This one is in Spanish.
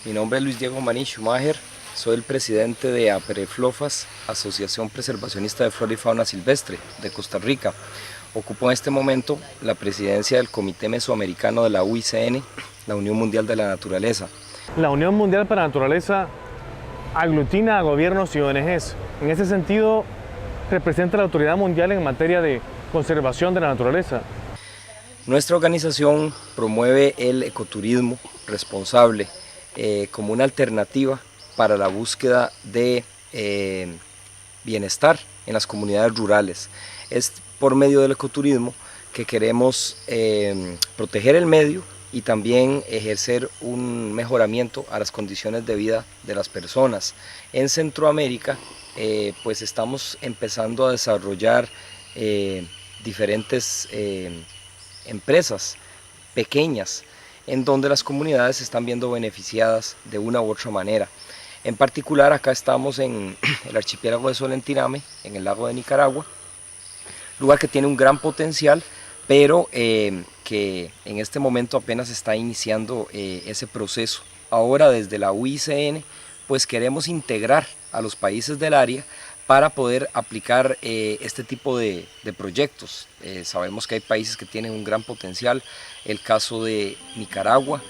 Mi nombre es Luis Diego Maní Schumacher, soy el presidente de APREFLOFAS, Asociación Preservacionista de Flora y Fauna Silvestre de Costa Rica. Ocupo en este momento la presidencia del Comité Mesoamericano de la UICN, la Unión Mundial de la Naturaleza. La Unión Mundial para la Naturaleza aglutina a gobiernos y ONGs. En ese sentido, representa la autoridad mundial en materia de conservación de la naturaleza. Nuestra organización promueve el ecoturismo responsable como una alternativa para la búsqueda de bienestar en las comunidades rurales. Es por medio del ecoturismo que queremos proteger el medio y también ejercer un mejoramiento a las condiciones de vida de las personas. En Centroamérica pues estamos empezando a desarrollar diferentes empresas pequeñas en donde las comunidades se están viendo beneficiadas de una u otra manera. En particular acá estamos en el archipiélago de Solentiname, en el lago de Nicaragua, lugar que tiene un gran potencial, pero que en este momento apenas está iniciando ese proceso. Ahora desde la UICN pues queremos integrar a los países del área para poder aplicar este tipo de proyectos. Sabemos que hay países que tienen un gran potencial, el caso de Nicaragua.